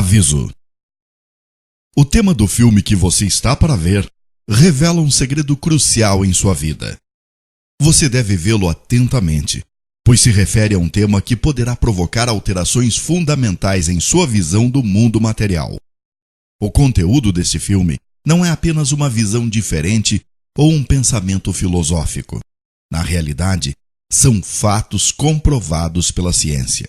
Aviso: o tema do filme que você está para ver revela um segredo crucial em sua vida. Você deve vê-lo atentamente, pois se refere a um tema que poderá provocar alterações fundamentais em sua visão do mundo material. O conteúdo desse filme não é apenas uma visão diferente ou um pensamento filosófico. Na realidade, são fatos comprovados pela ciência.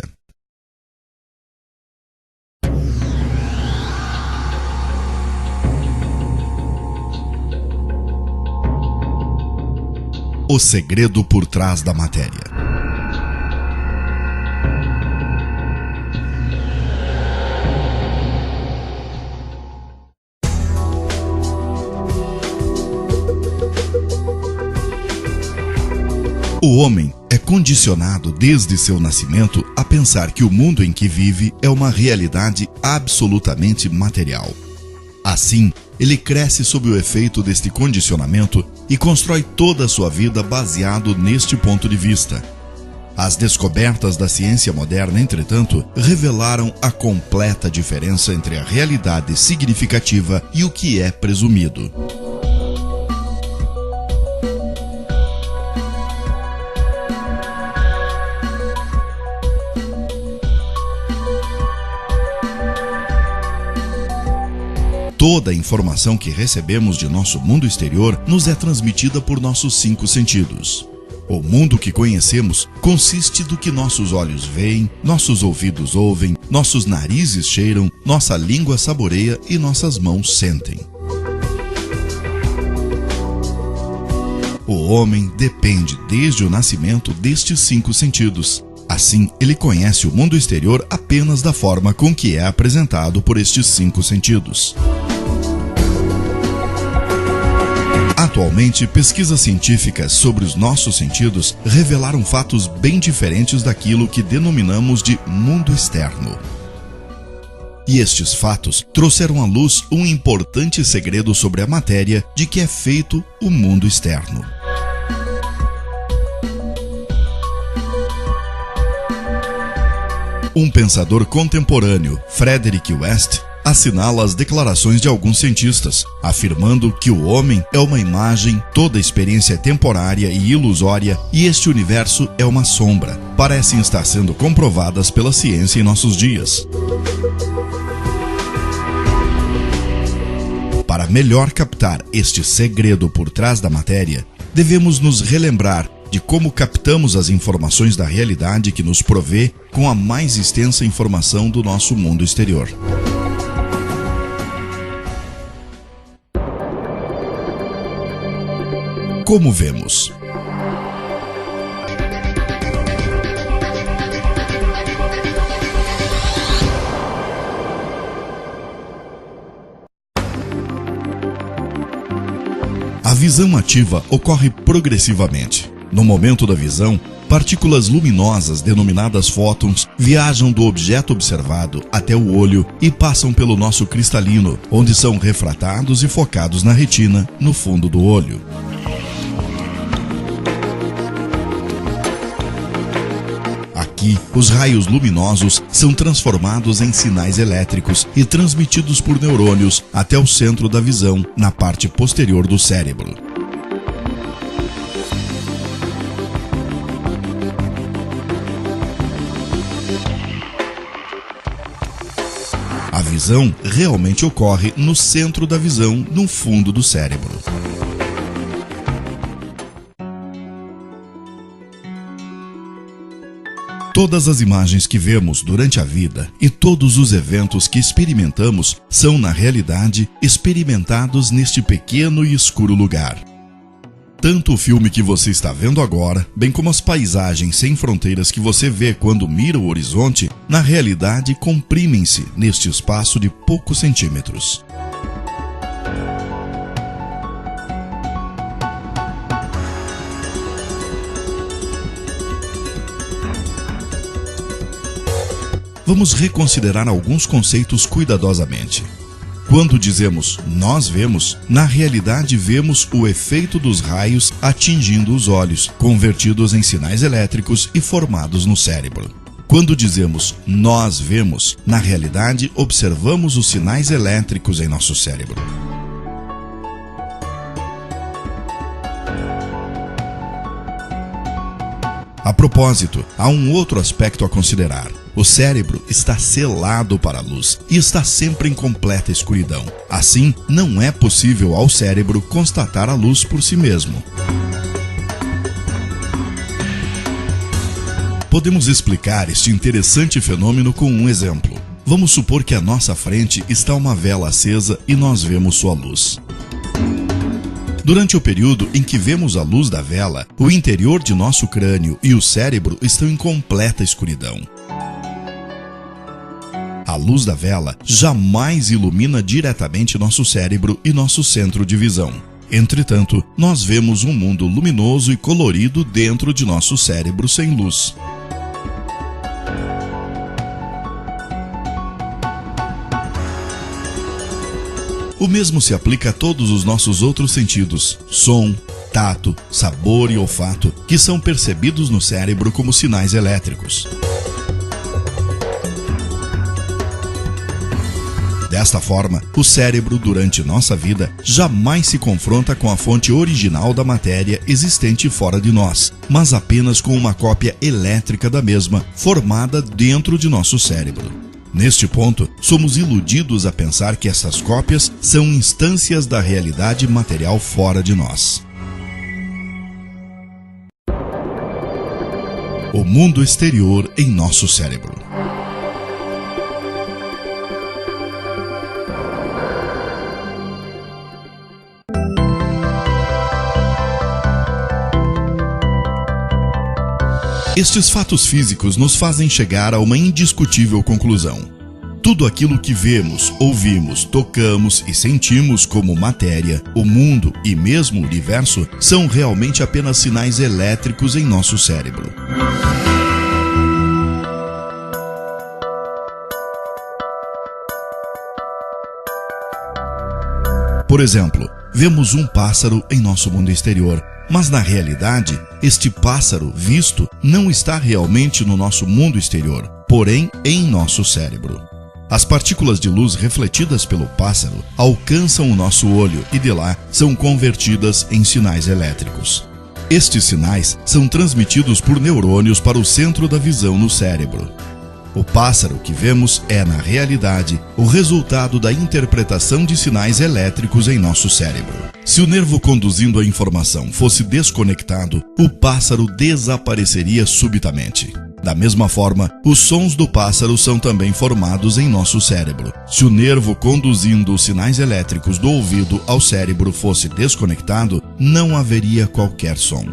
O segredo por trás da matéria. O homem é condicionado desde seu nascimento a pensar que o mundo em que vive é uma realidade absolutamente material. Assim, ele cresce sob o efeito deste condicionamento e constrói toda a sua vida baseado neste ponto de vista. As descobertas da ciência moderna, entretanto, revelaram a completa diferença entre a realidade significativa e o que é presumido. Toda a informação que recebemos de nosso mundo exterior nos é transmitida por nossos 5 sentidos. O mundo que conhecemos consiste do que nossos olhos veem, nossos ouvidos ouvem, nossos narizes cheiram, nossa língua saboreia e nossas mãos sentem. O homem depende desde o nascimento destes 5 sentidos. Assim, ele conhece o mundo exterior apenas da forma com que é apresentado por estes 5 sentidos. Atualmente, pesquisas científicas sobre os nossos sentidos revelaram fatos bem diferentes daquilo que denominamos de mundo externo. E estes fatos trouxeram à luz um importante segredo sobre a matéria de que é feito o mundo externo. Um pensador contemporâneo, Frederick West, assinala as declarações de alguns cientistas, afirmando que o homem é uma imagem, toda experiência é temporária e ilusória e este universo é uma sombra. Parecem estar sendo comprovadas pela ciência em nossos dias. Para melhor captar este segredo por trás da matéria, devemos nos relembrar de como captamos as informações da realidade que nos provê com a mais extensa informação do nosso mundo exterior. Como vemos? A visão ativa ocorre progressivamente. No momento da visão, partículas luminosas denominadas fótons viajam do objeto observado até o olho e passam pelo nosso cristalino, onde são refratados e focados na retina, no fundo do olho. Aqui, os raios luminosos são transformados em sinais elétricos e transmitidos por neurônios até o centro da visão, na parte posterior do cérebro. A visão realmente ocorre no centro da visão, no fundo do cérebro. Todas as imagens que vemos durante a vida e todos os eventos que experimentamos são, na realidade, experimentados neste pequeno e escuro lugar. Tanto o filme que você está vendo agora, bem como as paisagens sem fronteiras que você vê quando mira o horizonte, na realidade comprimem-se neste espaço de poucos centímetros. Vamos reconsiderar alguns conceitos cuidadosamente. Quando dizemos nós vemos, na realidade vemos o efeito dos raios atingindo os olhos, convertidos em sinais elétricos e formados no cérebro. Quando dizemos nós vemos, na realidade observamos os sinais elétricos em nosso cérebro. A propósito, há um outro aspecto a considerar. O cérebro está selado para a luz e está sempre em completa escuridão. Assim, não é possível ao cérebro constatar a luz por si mesmo. Podemos explicar este interessante fenômeno com um exemplo. Vamos supor que à nossa frente está uma vela acesa e nós vemos sua luz. Durante o período em que vemos a luz da vela, o interior de nosso crânio e o cérebro estão em completa escuridão. A luz da vela jamais ilumina diretamente nosso cérebro e nosso centro de visão. Entretanto, nós vemos um mundo luminoso e colorido dentro de nosso cérebro sem luz. O mesmo se aplica a todos os nossos outros sentidos: som, tato, sabor e olfato, que são percebidos no cérebro como sinais elétricos. Desta forma, o cérebro, durante nossa vida, jamais se confronta com a fonte original da matéria existente fora de nós, mas apenas com uma cópia elétrica da mesma, formada dentro de nosso cérebro. Neste ponto, somos iludidos a pensar que essas cópias são instâncias da realidade material fora de nós. O mundo exterior em nosso cérebro. Estes fatos físicos nos fazem chegar a uma indiscutível conclusão. Tudo aquilo que vemos, ouvimos, tocamos e sentimos como matéria, o mundo e mesmo o universo são realmente apenas sinais elétricos em nosso cérebro. Por exemplo, vemos um pássaro em nosso mundo exterior, mas na realidade, este pássaro visto não está realmente no nosso mundo exterior, porém em nosso cérebro. As partículas de luz refletidas pelo pássaro alcançam o nosso olho e de lá são convertidas em sinais elétricos. Estes sinais são transmitidos por neurônios para o centro da visão no cérebro. O pássaro que vemos é, na realidade, o resultado da interpretação de sinais elétricos em nosso cérebro. Se o nervo conduzindo a informação fosse desconectado, o pássaro desapareceria subitamente. Da mesma forma, os sons do pássaro são também formados em nosso cérebro. Se o nervo conduzindo os sinais elétricos do ouvido ao cérebro fosse desconectado, não haveria qualquer som.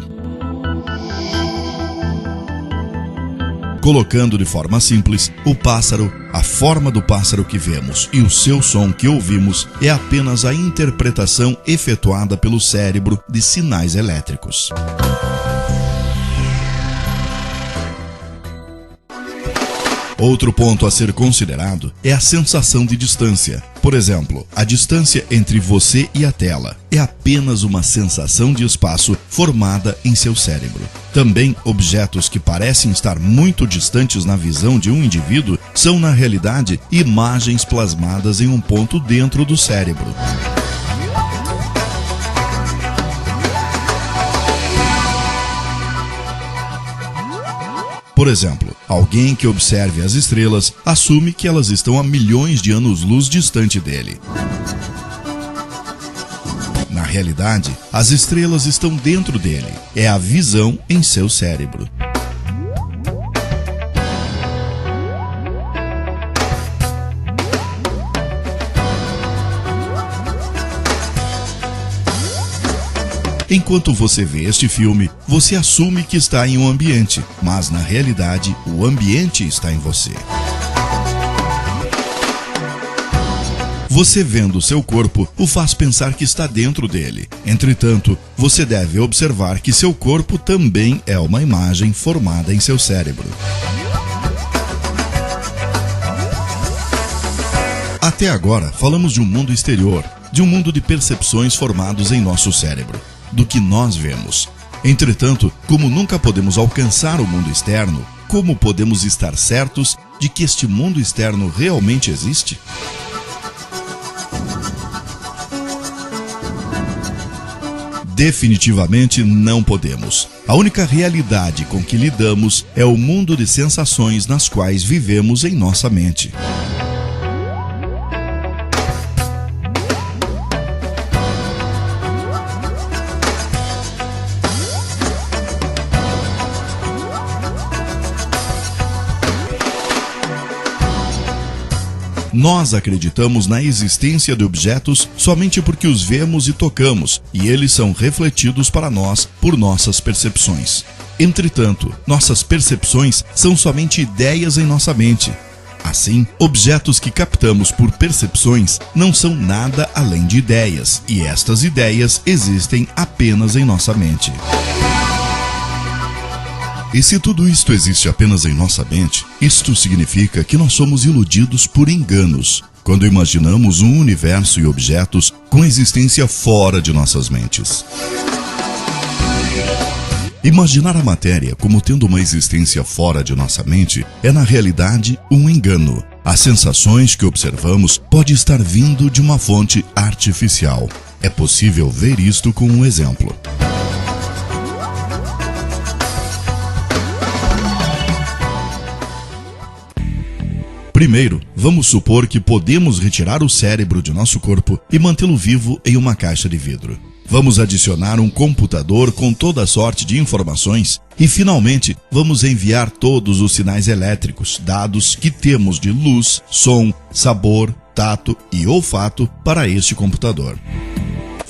Colocando de forma simples, o pássaro, a forma do pássaro que vemos e o seu som que ouvimos é apenas a interpretação efetuada pelo cérebro de sinais elétricos. Outro ponto a ser considerado é a sensação de distância. Por exemplo, a distância entre você e a tela é apenas uma sensação de espaço formada em seu cérebro. Também, objetos que parecem estar muito distantes na visão de um indivíduo são, na realidade, imagens plasmadas em um ponto dentro do cérebro. Por exemplo, alguém que observe as estrelas assume que elas estão a milhões de anos-luz distante dele. Na realidade, as estrelas estão dentro dele. É a visão em seu cérebro. Enquanto você vê este filme, você assume que está em um ambiente, mas na realidade, o ambiente está em você. Você vendo seu corpo o faz pensar que está dentro dele. Entretanto, você deve observar que seu corpo também é uma imagem formada em seu cérebro. Até agora, falamos de um mundo exterior, de um mundo de percepções formados em nosso cérebro, do que nós vemos. Entretanto, como nunca podemos alcançar o mundo externo, como podemos estar certos de que este mundo externo realmente existe? Definitivamente não podemos. A única realidade com que lidamos é o mundo de sensações nas quais vivemos em nossa mente. Nós acreditamos na existência de objetos somente porque os vemos e tocamos, e eles são refletidos para nós por nossas percepções. Entretanto, nossas percepções são somente ideias em nossa mente. Assim, objetos que captamos por percepções não são nada além de ideias, e estas ideias existem apenas em nossa mente. E se tudo isto existe apenas em nossa mente, isto significa que nós somos iludidos por enganos, quando imaginamos um universo e objetos com existência fora de nossas mentes. Imaginar a matéria como tendo uma existência fora de nossa mente é, na realidade, um engano. As sensações que observamos podem estar vindo de uma fonte artificial. É possível ver isto com um exemplo. Primeiro, vamos supor que podemos retirar o cérebro de nosso corpo e mantê-lo vivo em uma caixa de vidro. Vamos adicionar um computador com toda sorte de informações e, finalmente, vamos enviar todos os sinais elétricos, dados que temos de luz, som, sabor, tato e olfato para este computador.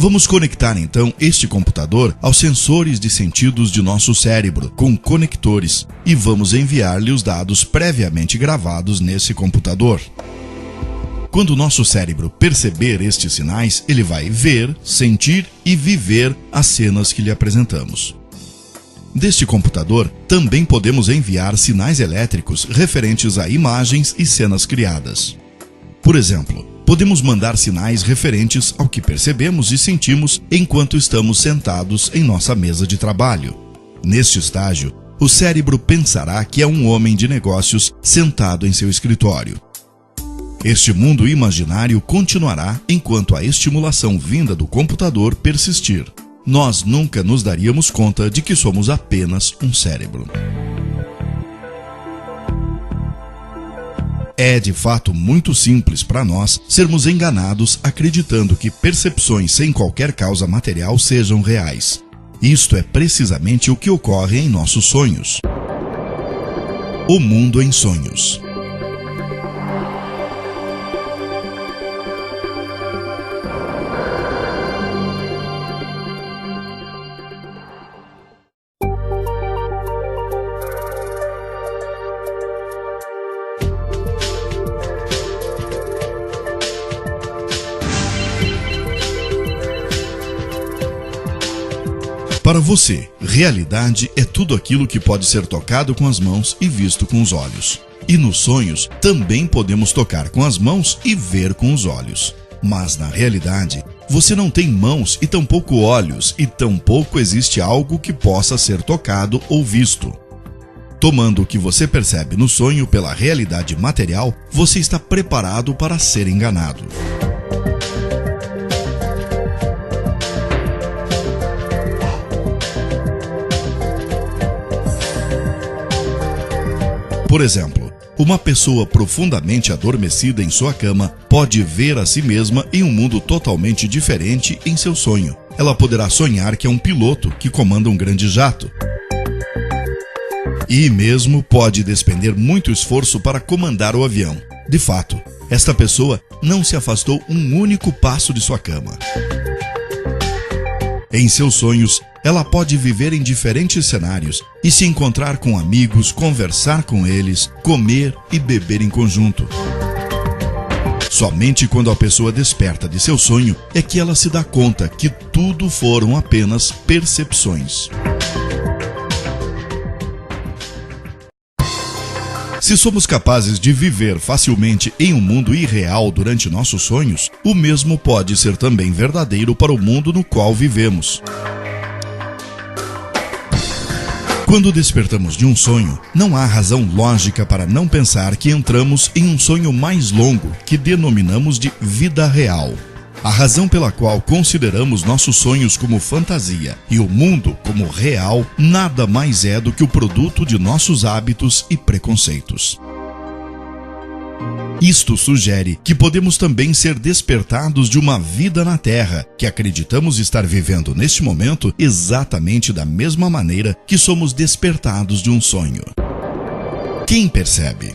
Vamos conectar então este computador aos sensores de sentidos de nosso cérebro com conectores e vamos enviar-lhe os dados previamente gravados nesse computador. Quando o nosso cérebro perceber estes sinais, ele vai ver, sentir e viver as cenas que lhe apresentamos. Deste computador, também podemos enviar sinais elétricos referentes a imagens e cenas criadas. Por exemplo, podemos mandar sinais referentes ao que percebemos e sentimos enquanto estamos sentados em nossa mesa de trabalho. Neste estágio, o cérebro pensará que é um homem de negócios sentado em seu escritório. Este mundo imaginário continuará enquanto a estimulação vinda do computador persistir. Nós nunca nos daríamos conta de que somos apenas um cérebro. É de fato muito simples para nós sermos enganados acreditando que percepções sem qualquer causa material sejam reais. Isto é precisamente o que ocorre em nossos sonhos. O mundo em sonhos. Para você, realidade é tudo aquilo que pode ser tocado com as mãos e visto com os olhos. E nos sonhos, também podemos tocar com as mãos e ver com os olhos. Mas, na realidade, você não tem mãos e tampouco olhos, e tampouco existe algo que possa ser tocado ou visto. Tomando o que você percebe no sonho pela realidade material, você está preparado para ser enganado. Por exemplo, uma pessoa profundamente adormecida em sua cama pode ver a si mesma em um mundo totalmente diferente em seu sonho. Ela poderá sonhar que é um piloto que comanda um grande jato. E mesmo pode despender muito esforço para comandar o avião. De fato, esta pessoa não se afastou um único passo de sua cama. Em seus sonhos, ela pode viver em diferentes cenários e se encontrar com amigos, conversar com eles, comer e beber em conjunto. Somente quando a pessoa desperta de seu sonho é que ela se dá conta que tudo foram apenas percepções. Se somos capazes de viver facilmente em um mundo irreal durante nossos sonhos, o mesmo pode ser também verdadeiro para o mundo no qual vivemos. Quando despertamos de um sonho, não há razão lógica para não pensar que entramos em um sonho mais longo, que denominamos de vida real. A razão pela qual consideramos nossos sonhos como fantasia e o mundo como real nada mais é do que o produto de nossos hábitos e preconceitos. Isto sugere que podemos também ser despertados de uma vida na Terra, que acreditamos estar vivendo neste momento exatamente da mesma maneira que somos despertados de um sonho. Quem percebe?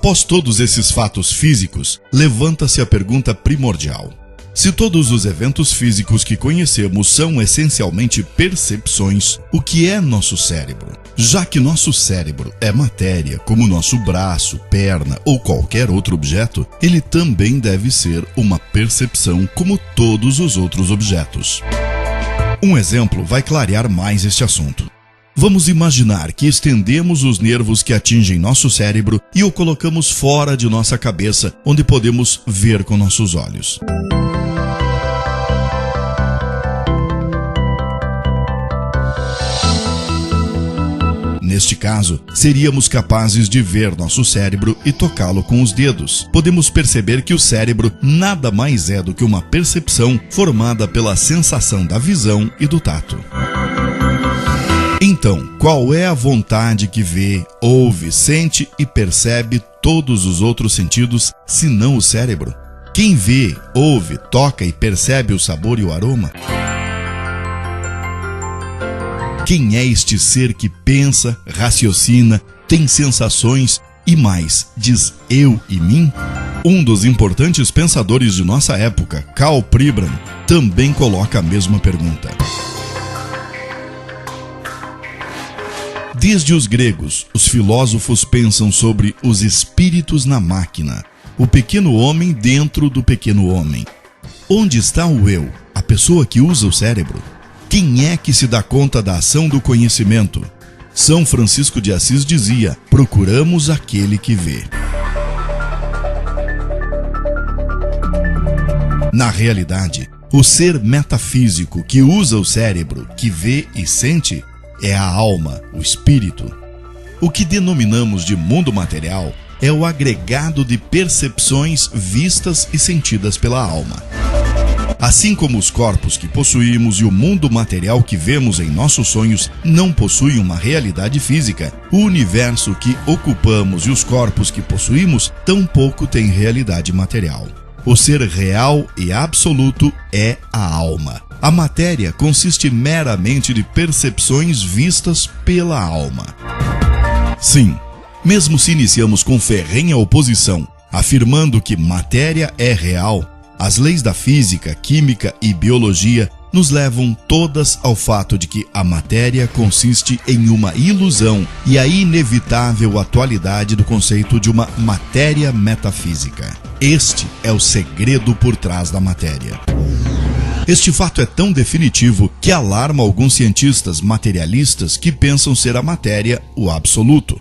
Após todos esses fatos físicos, levanta-se a pergunta primordial. Se todos os eventos físicos que conhecemos são essencialmente percepções, o que é nosso cérebro? Já que nosso cérebro é matéria, como nosso braço, perna ou qualquer outro objeto, ele também deve ser uma percepção como todos os outros objetos. Um exemplo vai clarear mais este assunto. Vamos imaginar que estendemos os nervos que atingem nosso cérebro e o colocamos fora de nossa cabeça, onde podemos ver com nossos olhos. Neste caso, seríamos capazes de ver nosso cérebro e tocá-lo com os dedos. Podemos perceber que o cérebro nada mais é do que uma percepção formada pela sensação da visão e do tato. Então, qual é a vontade que vê, ouve, sente e percebe todos os outros sentidos, senão o cérebro? Quem vê, ouve, toca e percebe o sabor e o aroma? Quem é este ser que pensa, raciocina, tem sensações e mais, diz eu e mim? Um dos importantes pensadores de nossa época, Karl Pribram, também coloca a mesma pergunta. Desde os gregos, os filósofos pensam sobre os espíritos na máquina, o pequeno homem dentro do pequeno homem. Onde está o eu, a pessoa que usa o cérebro? Quem é que se dá conta da ação do conhecimento? São Francisco de Assis dizia: procuramos aquele que vê. Na realidade, o ser metafísico que usa o cérebro, que vê e sente, é a alma, o espírito. O que denominamos de mundo material é o agregado de percepções vistas e sentidas pela alma. Assim como os corpos que possuímos e o mundo material que vemos em nossos sonhos não possuem uma realidade física, o universo que ocupamos e os corpos que possuímos tampouco têm realidade material. O ser real e absoluto é a alma. A matéria consiste meramente de percepções vistas pela alma. Sim, mesmo se iniciamos com ferrenha oposição, afirmando que matéria é real, as leis da física, química e biologia nos levam todas ao fato de que a matéria consiste em uma ilusão e a inevitável atualidade do conceito de uma matéria metafísica. Este é o segredo por trás da matéria. Este fato é tão definitivo que alarma alguns cientistas materialistas que pensam ser a matéria o absoluto.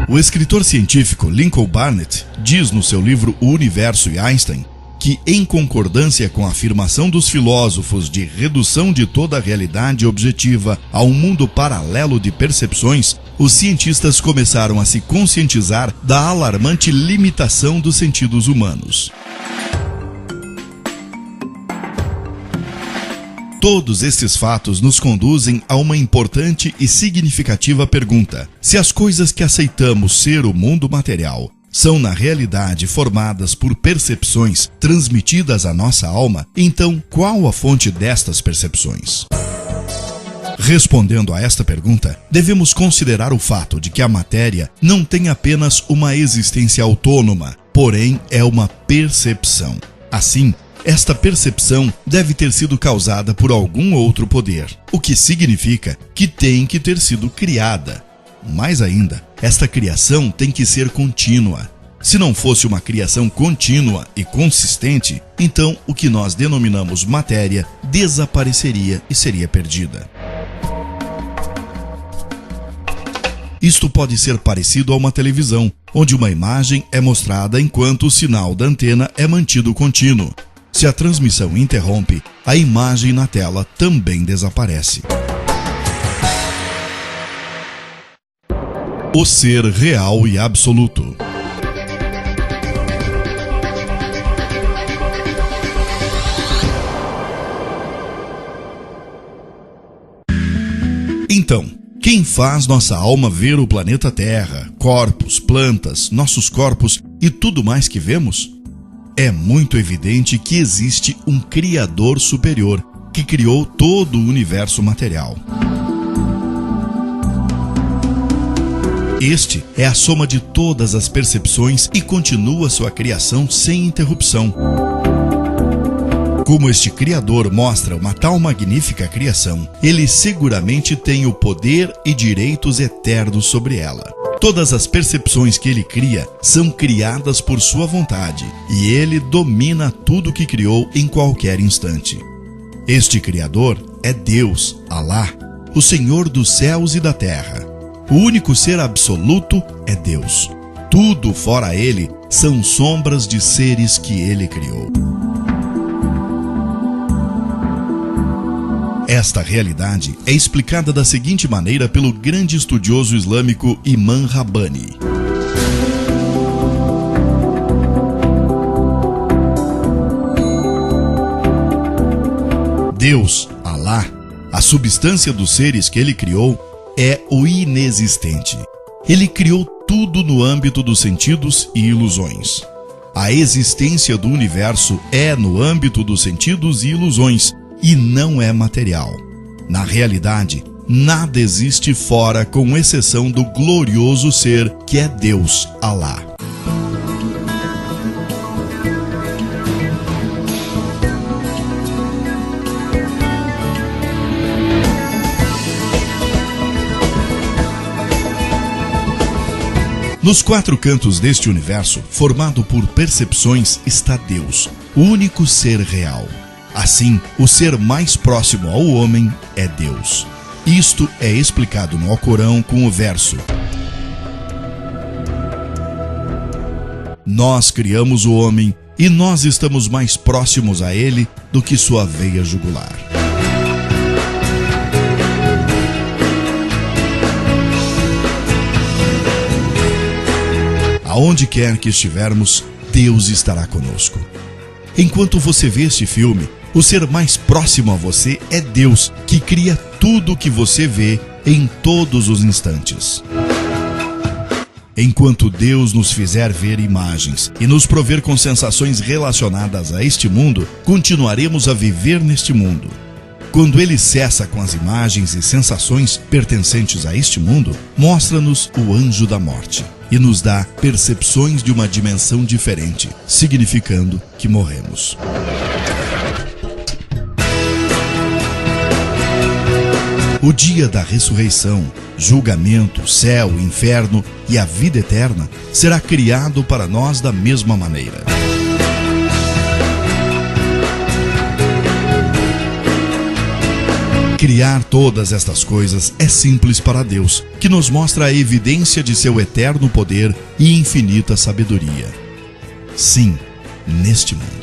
O escritor científico Lincoln Barnett diz no seu livro O Universo e Einstein que, em concordância com a afirmação dos filósofos de redução de toda a realidade objetiva a um mundo paralelo de percepções, os cientistas começaram a se conscientizar da alarmante limitação dos sentidos humanos. Todos estes fatos nos conduzem a uma importante e significativa pergunta: se as coisas que aceitamos ser o mundo material são na realidade formadas por percepções transmitidas à nossa alma, então qual a fonte destas percepções? Respondendo a esta pergunta, devemos considerar o fato de que a matéria não tem apenas uma existência autônoma, porém é uma percepção. Assim, esta percepção deve ter sido causada por algum outro poder, o que significa que tem que ter sido criada. Mais ainda, esta criação tem que ser contínua. Se não fosse uma criação contínua e consistente, então o que nós denominamos matéria desapareceria e seria perdida. Isto pode ser parecido a uma televisão, onde uma imagem é mostrada enquanto o sinal da antena é mantido contínuo. Se a transmissão interrompe, a imagem na tela também desaparece. O ser real e absoluto. Então, quem faz nossa alma ver o planeta Terra, corpos, plantas, nossos corpos e tudo mais que vemos? É muito evidente que existe um Criador superior que criou todo o universo material. Este é a soma de todas as percepções e continua sua criação sem interrupção. Como este Criador mostra uma tal magnífica criação, ele seguramente tem o poder e direitos eternos sobre ela. Todas as percepções que ele cria são criadas por sua vontade, e ele domina tudo que criou em qualquer instante. Este Criador é Deus, Alá, o Senhor dos céus e da terra. O único ser absoluto é Deus. Tudo fora ele são sombras de seres que ele criou. Esta realidade é explicada da seguinte maneira pelo grande estudioso islâmico Imam Rabbani. Deus, Alá, a substância dos seres que ele criou, é o inexistente. Ele criou tudo no âmbito dos sentidos e ilusões. A existência do universo é no âmbito dos sentidos e ilusões, e não é material. Na realidade, nada existe fora, com exceção do glorioso ser que é Deus, Alá. Nos quatro cantos deste universo, formado por percepções, está Deus, o único ser real. Assim, o ser mais próximo ao homem é Deus. Isto é explicado no Alcorão com o verso: Nós criamos o homem e nós estamos mais próximos a ele do que sua veia jugular. Aonde quer que estivermos, Deus estará conosco. Enquanto você vê este filme, o ser mais próximo a você é Deus, que cria tudo o que você vê em todos os instantes. Enquanto Deus nos fizer ver imagens e nos prover com sensações relacionadas a este mundo, continuaremos a viver neste mundo. Quando Ele cessa com as imagens e sensações pertencentes a este mundo, mostra-nos o anjo da morte e nos dá percepções de uma dimensão diferente, significando que morremos. O dia da ressurreição, julgamento, céu, inferno e a vida eterna será criado para nós da mesma maneira. Criar todas estas coisas é simples para Deus, que nos mostra a evidência de seu eterno poder e infinita sabedoria. Sim, neste mundo.